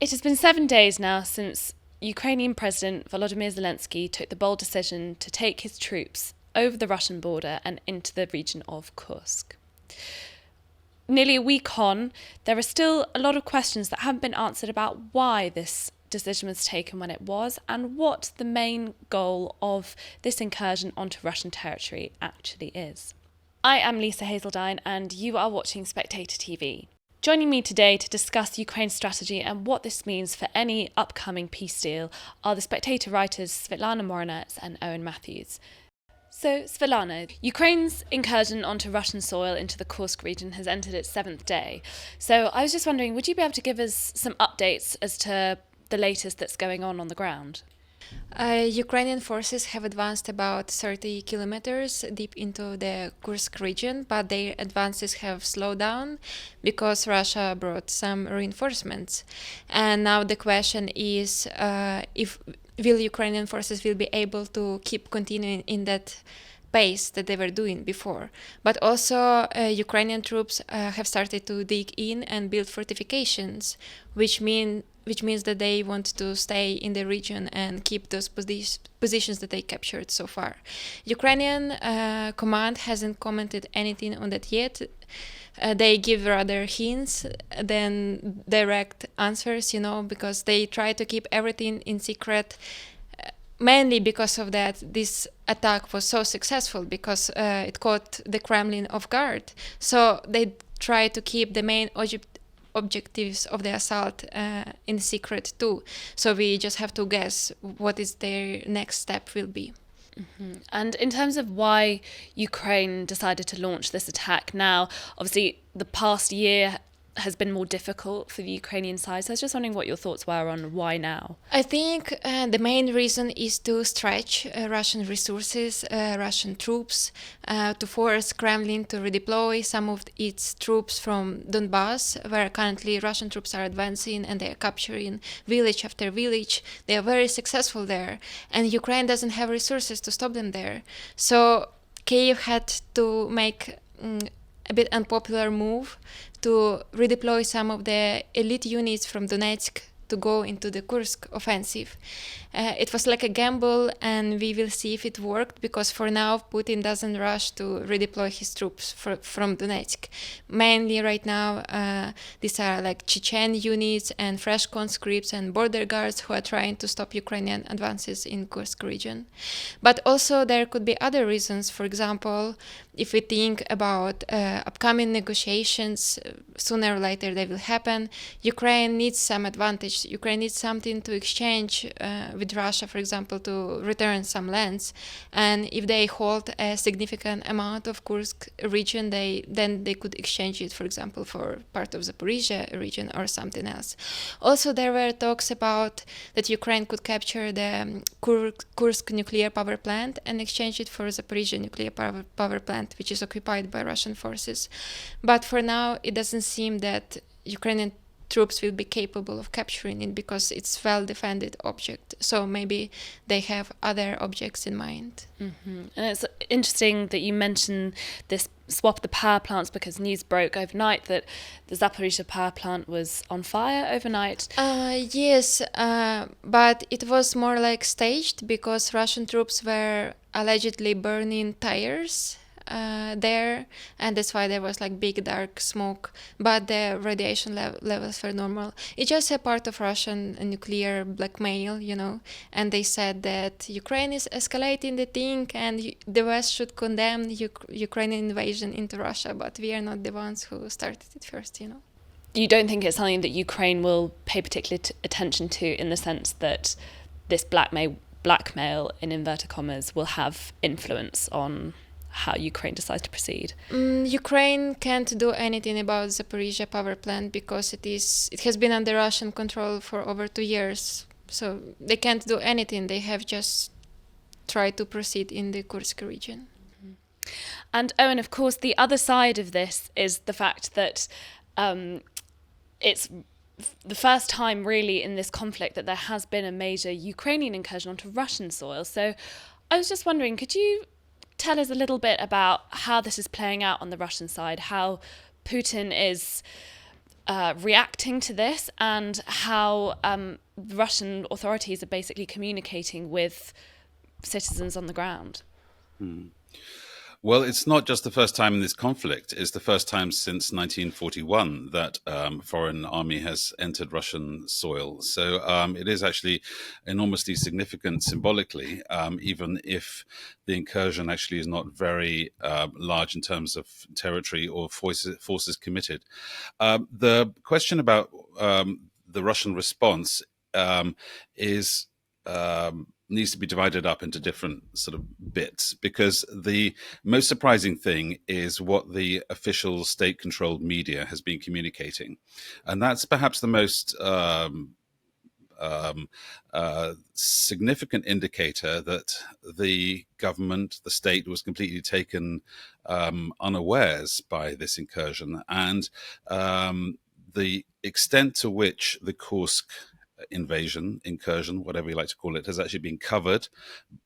It has been 7 days now since Ukrainian President Volodymyr Zelensky took the bold decision to take his troops over the Russian border and into the region of Kursk. Nearly a week on, there are still a lot of questions that haven't been answered about why this decision was taken when it was and what the main goal of this incursion onto Russian territory actually is. I am Lisa Haseldine and you are watching Spectator TV. Joining me today to discuss Ukraine's strategy and what this means for any upcoming peace deal are the Spectator writers Svitlana Morenets and Owen Matthews. So, Svitlana, Ukraine's incursion onto Russian soil into the Kursk region has entered its 7th day. So I was just wondering, would you be able to give us some updates as to the latest that's going on the ground? Ukrainian forces have advanced about 30 kilometers deep into the Kursk region, but their advances have slowed down because Russia brought some reinforcements. And now the question is if Ukrainian forces will be able to keep continuing in that pace that they were doing before. But also Ukrainian troops have started to dig in and build fortifications, which means that they want to stay in the region and keep those positions that they captured so far. Ukrainian command hasn't commented anything on that yet. They give rather hints than direct answers, because they try to keep everything in secret. Mainly because of that, this attack was so successful because it caught the Kremlin off guard. So they try to keep the main objectives of the assault in secret too. So we just have to guess what is their next step will be. Mm-hmm. And in terms of why Ukraine decided to launch this attack now, obviously the past year has been more difficult for the Ukrainian side. So I was just wondering what your thoughts were on why now. I think the main reason is to stretch Russian resources, Russian troops, to force Kremlin to redeploy some of its troops from Donbas, where currently Russian troops are advancing and they are capturing village after village. They are very successful there, and Ukraine doesn't have resources to stop them there. So Kyiv had to make a bit unpopular move to redeploy some of the elite units from Donetsk to go into the Kursk offensive. It was like a gamble, and we will see if it worked, because for now Putin doesn't rush to redeploy his troops from Donetsk. Mainly right now these are like Chechen units and fresh conscripts and border guards who are trying to stop Ukrainian advances in Kursk region. But also there could be other reasons. For example, if we think about upcoming negotiations, sooner or later they will happen. Ukraine needs some advantage. Ukraine needs something to exchange with Russia, for example, to return some lands. And if they hold a significant amount of Kursk region, then they could exchange it, for example, for part of Zaporizhia region or something else. Also, there were talks about that Ukraine could capture the Kursk nuclear power plant and exchange it for Zaporizhia nuclear power plant, which is occupied by Russian forces. But for now, it doesn't seem that Ukrainian troops will be capable of capturing it because it's a well-defended object. So maybe they have other objects in mind. Mm-hmm. And it's interesting that you mention this swap of the power plants, because news broke overnight that the Zaporizhia power plant was on fire overnight. Yes, but it was more like staged because Russian troops were allegedly burning tires there, and that's why there was like big dark smoke, but the radiation levels were normal. It's just a part of Russian nuclear blackmail, and they said that Ukraine is escalating the thing and the West should condemn Ukrainian invasion into Russia, but we are not the ones who started it first. You don't think it's something that Ukraine will pay particular attention to, in the sense that this blackmail in inverted commas will have influence on how Ukraine decides to proceed? Ukraine can't do anything about Zaporizhia power plant because it has been under Russian control for over 2 years. So they can't do anything. They have just tried to proceed in the Kursk region. And Owen, of course, the other side of this is the fact that it's the first time really in this conflict that there has been a major Ukrainian incursion onto Russian soil. So I was just wondering, could you tell us a little bit about how this is playing out on the Russian side, how Putin is reacting to this, and how Russian authorities are basically communicating with citizens on the ground. Well, it's not just the first time in this conflict. It's the first time since 1941 that foreign army has entered Russian soil. So it is actually enormously significant symbolically, even if the incursion actually is not very large in terms of territory or forces committed. The question about the Russian response is needs to be divided up into different sort of bits, because the most surprising thing is what the official state-controlled media has been communicating, and that's perhaps the most significant indicator that the government, the state, was completely taken unawares by this incursion, and the extent to which the Kursk incursion, whatever you like to call it, has actually been covered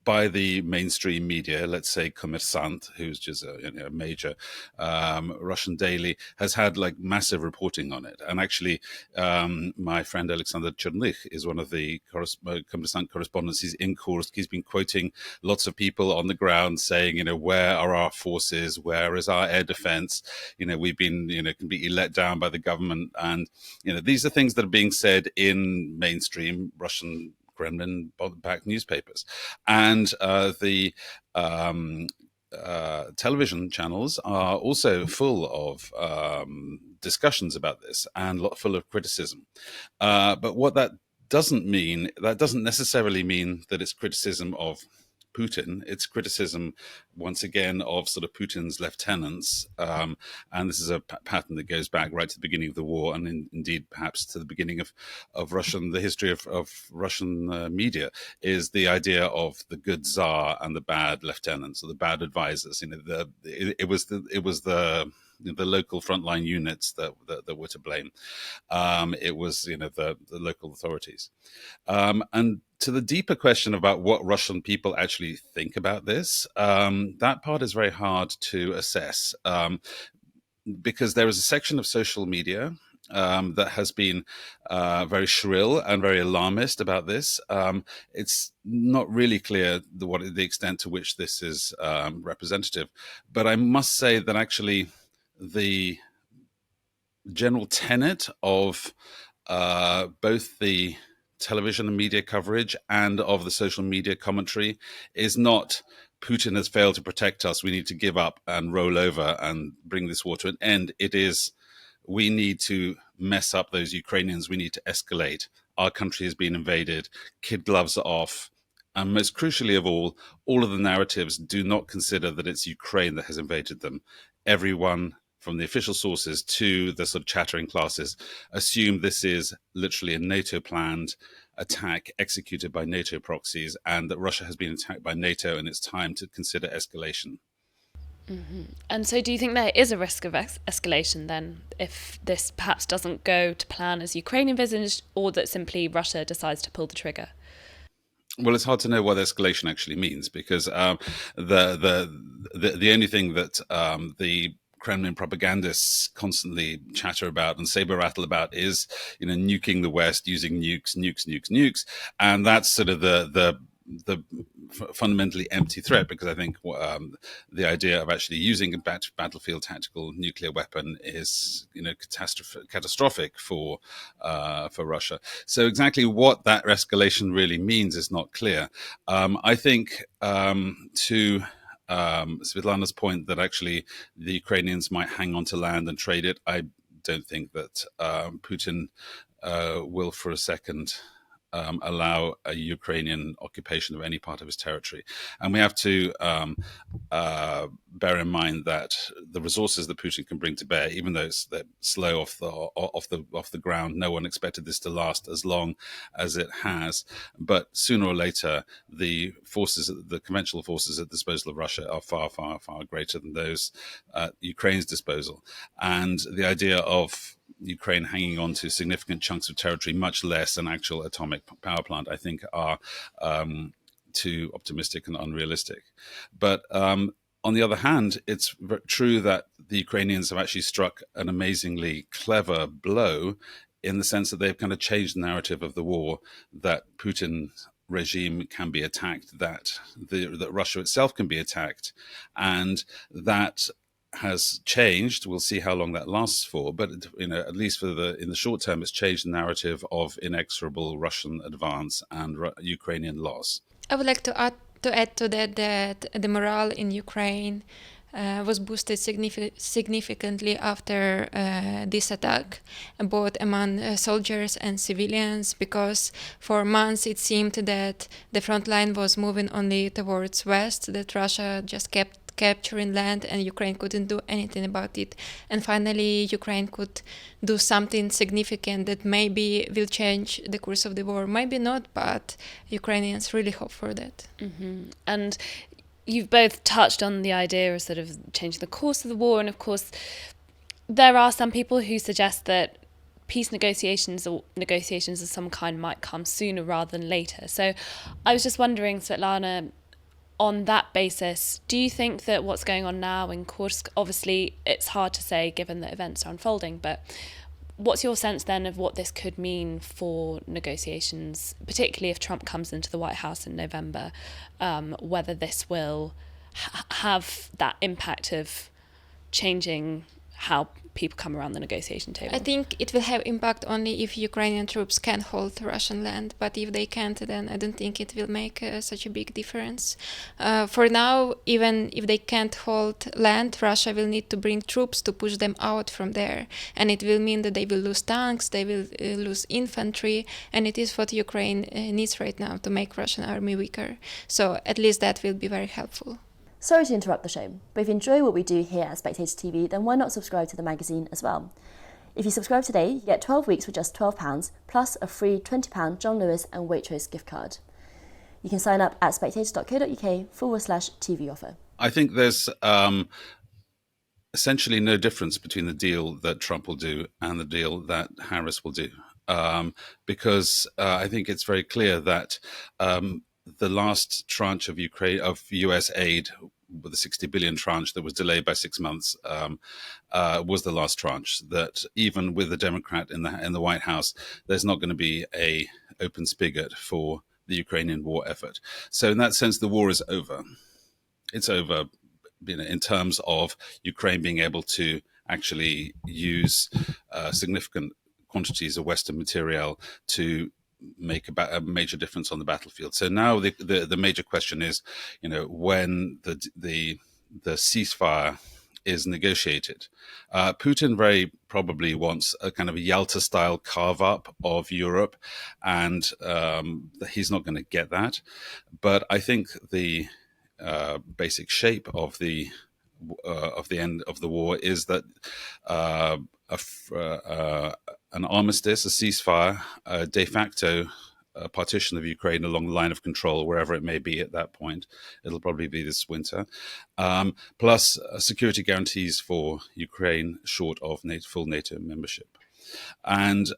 by the mainstream media. Let's say Kommersant, who's just a major Russian daily, has had like massive reporting on it. And actually, my friend Alexander Chernykh is one of the Kommersant correspondents. He's in Kursk. He's been quoting lots of people on the ground saying, where are our forces? Where is our air defense? We've been, completely let down by the government. And, these are things that are being said in mainstream Russian Kremlin-backed newspapers. And the television channels are also full of discussions about this and full of criticism. But what that doesn't necessarily mean that it's criticism of Putin. It's criticism, once again, of sort of Putin's lieutenants. And this is a pattern that goes back right to the beginning of the war, and indeed perhaps to the beginning of the history of Russian media, is the idea of the good Tsar and the bad lieutenants, or the bad advisors. It was the local frontline units that were to blame. It was the local authorities. And to the deeper question about what Russian people actually think about this, that part is very hard to assess, because there is a section of social media that has been very shrill and very alarmist about this. It's not really clear the extent to which this is representative, but I must say that actually the general tenet of both the television and media coverage and of the social media commentary is not Putin has failed to protect us, we need to give up and roll over and bring this war to an end. It is, we need to mess up those Ukrainians, we need to escalate, our country has been invaded, kid gloves are off. And most crucially of all of the narratives do not consider that it's Ukraine that has invaded them. Everyone, from the official sources to the sort of chattering classes, assume this is literally a NATO-planned attack executed by NATO proxies, and that Russia has been attacked by NATO, and it's time to consider escalation. Mm-hmm. And so do you think there is a risk of escalation then, if this perhaps doesn't go to plan as Ukraine envisaged, or that simply Russia decides to pull the trigger? Well, it's hard to know what escalation actually means, because the only thing that the Kremlin propagandists constantly chatter about and saber rattle about is, nuking the West using nukes, and that's sort of the fundamentally empty threat, because I think the idea of actually using a battlefield tactical nuclear weapon is catastrophic for Russia. So exactly what that escalation really means is not clear. I think to Svitlana's point that actually the Ukrainians might hang on to land and trade it, I don't think that Putin will for a second allow a Ukrainian occupation of any part of his territory. And we have to bear in mind that the resources that Putin can bring to bear, even though they're slow off the ground, no one expected this to last as long as it has. But sooner or later, the conventional forces at the disposal of Russia are far, far, far greater than those at Ukraine's disposal. And the idea of Ukraine hanging on to significant chunks of territory, much less an actual atomic power plant, I think are too optimistic and unrealistic. But On the other hand, it's true that the Ukrainians have actually struck an amazingly clever blow in the sense that they've kind of changed the narrative of the war, that Putin's regime can be attacked, that Russia itself can be attacked, and that has changed. We'll see how long that lasts for, but at least in the short term, it's changed the narrative of inexorable Russian advance and Ukrainian loss. I would like to add to that the morale in Ukraine was boosted significantly after this attack, both among soldiers and civilians, because for months it seemed that the front line was moving only towards west, that Russia just kept capturing land and Ukraine couldn't do anything about it. And finally, Ukraine could do something significant that maybe will change the course of the war. Maybe not, but Ukrainians really hope for that. Mm-hmm. And you've both touched on the idea of sort of changing the course of the war. And of course, there are some people who suggest that peace negotiations or negotiations of some kind might come sooner rather than later. So I was just wondering, Svitlana, on that basis, do you think that what's going on now in Kursk, obviously it's hard to say given that events are unfolding, but what's your sense then of what this could mean for negotiations, particularly if Trump comes into the White House in November, whether this will have that impact of changing how people come around the negotiation table? I think it will have impact only if Ukrainian troops can hold Russian land, but if they can't, then I don't think it will make such a big difference. For now, even if they can't hold land, Russia will need to bring troops to push them out from there, and it will mean that they will lose tanks, they will lose infantry, and it is what Ukraine needs right now to make Russian army weaker. So at least that will be very helpful. Sorry to interrupt the show, but if you enjoy what we do here at Spectator TV, then why not subscribe to the magazine as well? If you subscribe today, you get 12 weeks for just £12, plus a free £20 John Lewis and Waitrose gift card. You can sign up at spectator.co.uk/TV offer. I think there's essentially no difference between the deal that Trump will do and the deal that Harris will do, because I think it's very clear that the last tranche of US aid, with the 60 billion tranche that was delayed by 6 months, was the last tranche. That even with the Democrat in the White House, there's not going to be a open spigot for the Ukrainian war effort. So in that sense, the war is over. It's over, in terms of Ukraine being able to actually use significant quantities of Western material to make a major difference on the battlefield. So now the major question is, when the ceasefire is negotiated, Putin very probably wants a kind of a Yalta-style carve-up of Europe, and he's not going to get that. But I think the basic shape of the end of the war is that an armistice, a ceasefire, a de facto partition of Ukraine along the line of control, wherever it may be at that point. It'll probably be this winter, plus security guarantees for Ukraine short of full NATO membership. And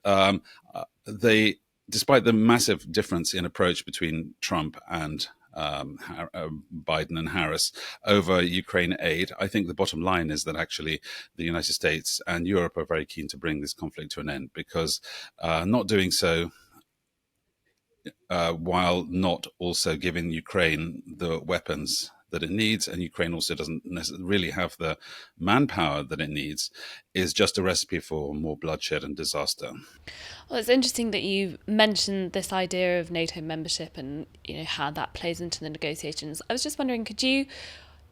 despite the massive difference in approach between Trump and Biden and Harris over Ukraine aid, I think the bottom line is that actually the United States and Europe are very keen to bring this conflict to an end, because not doing so while not also giving Ukraine the weapons that it needs, and Ukraine also doesn't really have the manpower that it needs, is just a recipe for more bloodshed and disaster. Well, it's interesting that you mentioned this idea of NATO membership and how that plays into the negotiations. I was just wondering, could you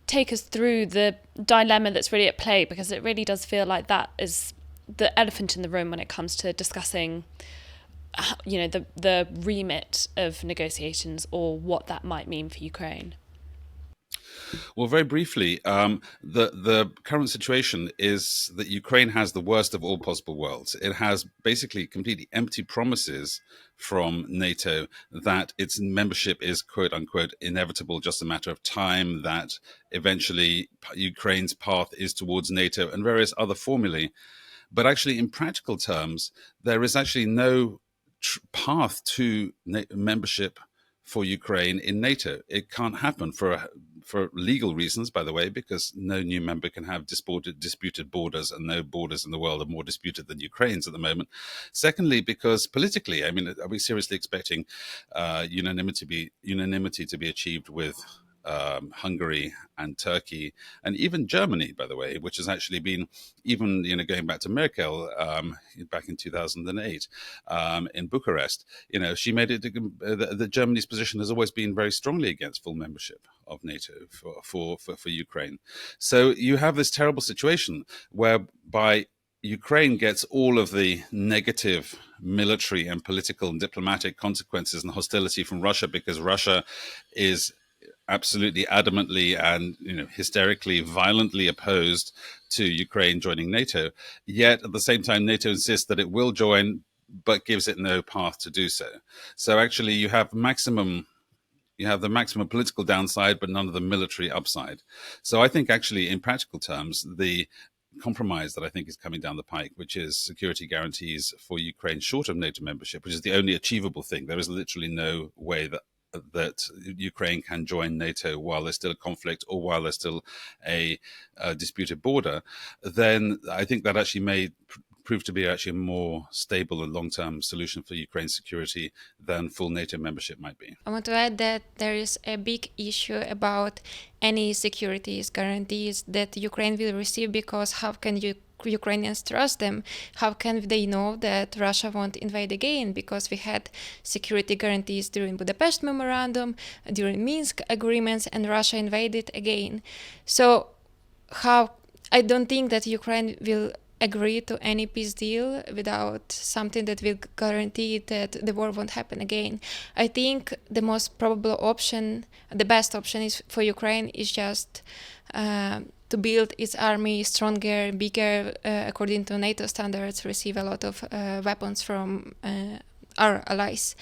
take us through the dilemma that's really at play, because it really does feel like that is the elephant in the room when it comes to discussing the remit of negotiations, or what that might mean for Ukraine. Well, very briefly, the current situation is that Ukraine has the worst of all possible worlds. It has basically completely empty promises from NATO that its membership is, quote unquote, inevitable, just a matter of time, that eventually Ukraine's path is towards NATO, and various other formulae. But actually, in practical terms, there is actually no path to membership for Ukraine in NATO. It can't happen for legal reasons, by the way, because no new member can have disputed borders, and no borders in the world are more disputed than Ukraine's at the moment. Secondly, because politically, I mean, are we seriously expecting unanimity to be achieved with Hungary and Turkey and even Germany, by the way, which has actually been, even going back to Merkel back in 2008 in Bucharest, she made it that Germany's position has always been very strongly against full membership of NATO for Ukraine. So you have this terrible situation whereby Ukraine gets all of the negative military and political and diplomatic consequences and hostility from Russia, because Russia is absolutely adamantly and hysterically, violently opposed to Ukraine joining NATO. Yet at the same time, NATO insists that it will join, but gives it no path to do so. So actually, you have the maximum political downside, but none of the military upside. So I think actually, in practical terms, the compromise that I think is coming down the pike, which is security guarantees for Ukraine short of NATO membership, which is the only achievable thing. There is literally no way that Ukraine can join NATO while there's still a conflict or while there's still a disputed border, then I think that actually may prove to be actually a more stable and long-term solution for Ukraine's security than full NATO membership might be. I want to add that there is a big issue about any security guarantees that Ukraine will receive, because how can Ukrainians trust them? How can they know that Russia won't invade again? Because we had security guarantees during Budapest Memorandum, during Minsk agreements, and Russia invaded again. So I don't think that Ukraine will agree to any peace deal without something that will guarantee that the war won't happen again. I think the most probable option, the best option is for Ukraine is just to build its army stronger, bigger, according to NATO standards, receive a lot of weapons from our allies.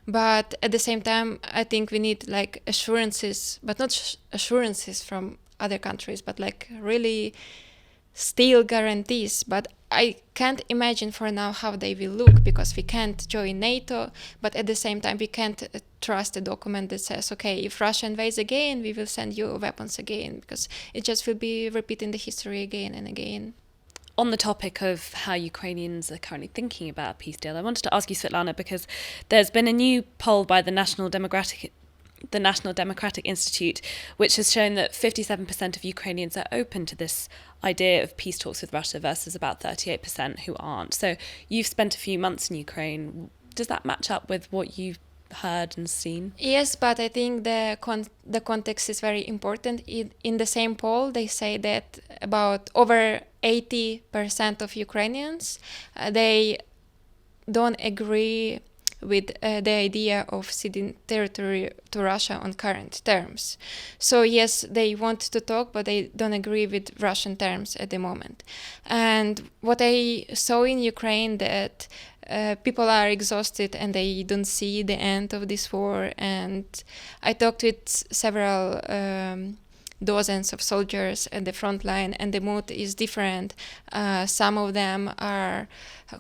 But at the same time, I think we need like assurances, but not assurances from other countries, but like really steel guarantees. But I can't imagine for now how they will look, because we can't join NATO, but at the same time we can't trust a document that says, okay, if Russia invades again, we will send you weapons again, because it just will be repeating the history again and again. On the topic of how Ukrainians are currently thinking about a peace deal, I wanted to ask you, Svitlana, because there's been a new poll by the National Democratic Institute, which has shown that 57% of Ukrainians are open to this idea of peace talks with Russia versus about 38% who aren't. So you've spent a few months in Ukraine. Does that match up with what you've heard and seen? Yes, but I think the context is very important. In the same poll, they say that about over 80% of Ukrainians, they don't agree with the idea of ceding territory to Russia on current terms. So yes, they want to talk, but they don't agree with Russian terms at the moment. And what I saw in Ukraine, that people are exhausted and they don't see the end of this war. And I talked with several dozens of soldiers at the front line, and the mood is different. Some of them are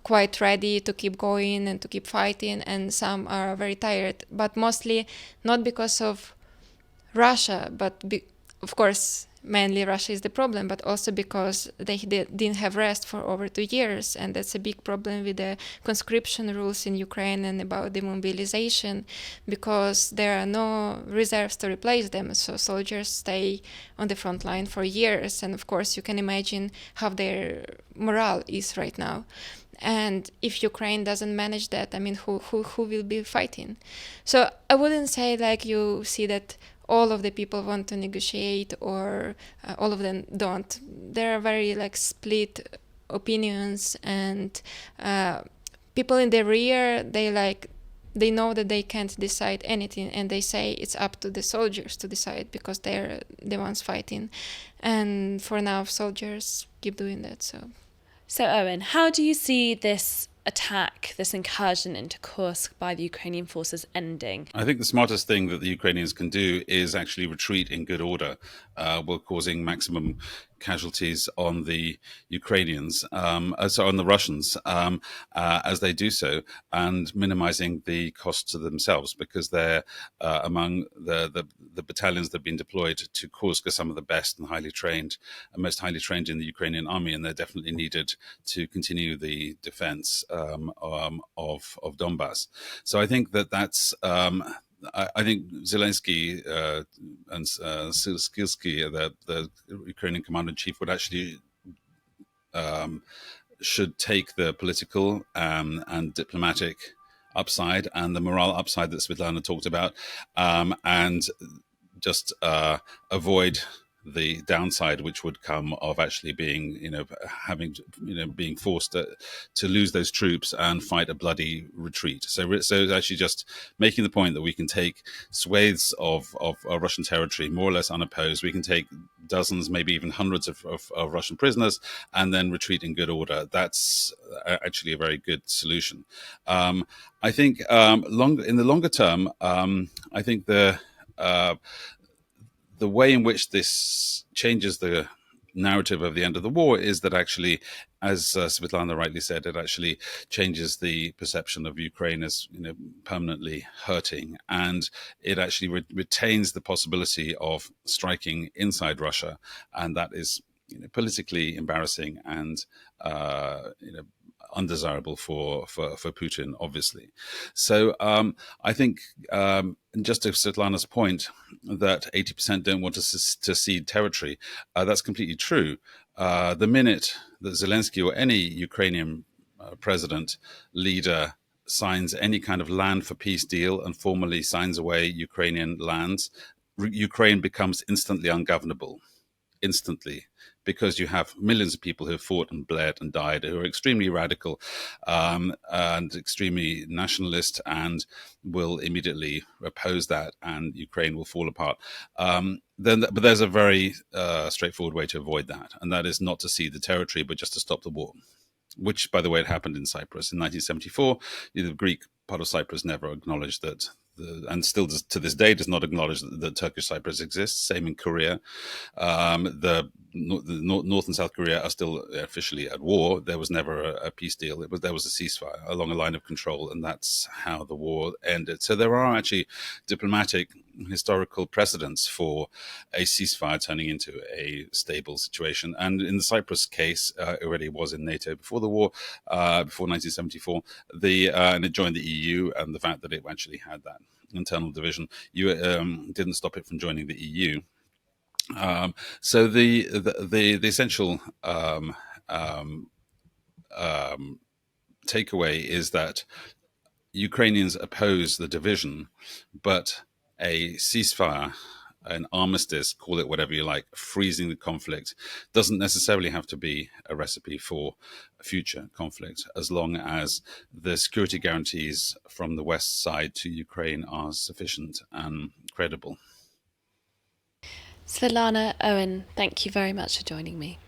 quite ready to keep going and to keep fighting, and some are very tired, but mostly not because of Russia, but of course mainly Russia is the problem, but also because they didn't have rest for over 2 years, and that's a big problem with the conscription rules in Ukraine and about the mobilization, because there are no reserves to replace them, so soldiers stay on the front line for years, and of course you can imagine how their morale is right now. And if Ukraine doesn't manage that, I mean, who will be fighting? So I wouldn't say like you see that all of the people want to negotiate or all of them don't. There are very like split opinions, and people in the rear, they know that they can't decide anything, and they say it's up to the soldiers to decide because they're the ones fighting. And for now, soldiers keep doing that. So Owen, how do you see this attack, this incursion into Kursk by the Ukrainian forces ending? I think the smartest thing that the Ukrainians can do is actually retreat in good order, while causing maximum casualties on the Ukrainians, on the Russians, as they do so, and minimizing the cost to themselves, because they're among the battalions that have been deployed to Kursk are some of the best and most highly trained in the Ukrainian army, and they're definitely needed to continue the defense of Donbas. So I think that's. I think Zelensky and Skilsky, the Ukrainian commander-in-chief, would actually should take the political and diplomatic upside and the morale upside that Svitlana talked about, and just avoid the downside which would come of actually being, being forced to lose those troops and fight a bloody retreat. So actually just making the point that we can take swathes of Russian territory more or less unopposed. We can take dozens, maybe even hundreds of Russian prisoners, and then retreat in good order. That's actually a very good solution. I think in the longer term, I think the way in which this changes the narrative of the end of the war is that actually, as Svitlana rightly said, it actually changes the perception of Ukraine as permanently hurting, and it actually retains the possibility of striking inside Russia, and that is politically embarrassing and undesirable for Putin, obviously. So I think, just to Svetlana's point, that 80% don't want to cede territory, that's completely true. The minute that Zelensky or any Ukrainian president, leader, signs any kind of land for peace deal and formally signs away Ukrainian lands, Ukraine becomes instantly ungovernable. Instantly, because you have millions of people who have fought and bled and died, who are extremely radical and extremely nationalist, and will immediately oppose that, and Ukraine will fall apart. But there's a very straightforward way to avoid that, and that is not to cede the territory, but just to stop the war. Which, by the way, it happened in Cyprus in 1974. The Greek part of Cyprus never acknowledged that, and still to this day does not acknowledge that Turkish Cyprus exists. Same in Korea. The North and South Korea are still officially at war. There was never a peace deal. There was a ceasefire along a line of control, and that's how the war ended. So there are actually diplomatic historical precedents for a ceasefire turning into a stable situation. And in the Cyprus case, it already was in NATO before the war, before 1974, and it joined the EU, and the fact that it actually had that internal division didn't stop it from joining the EU. So the essential takeaway is that Ukrainians oppose the division, but a ceasefire, an armistice, call it whatever you like, freezing the conflict, doesn't necessarily have to be a recipe for future conflict, as long as the security guarantees from the West side to Ukraine are sufficient and credible. Svitlana, Owen, thank you very much for joining me.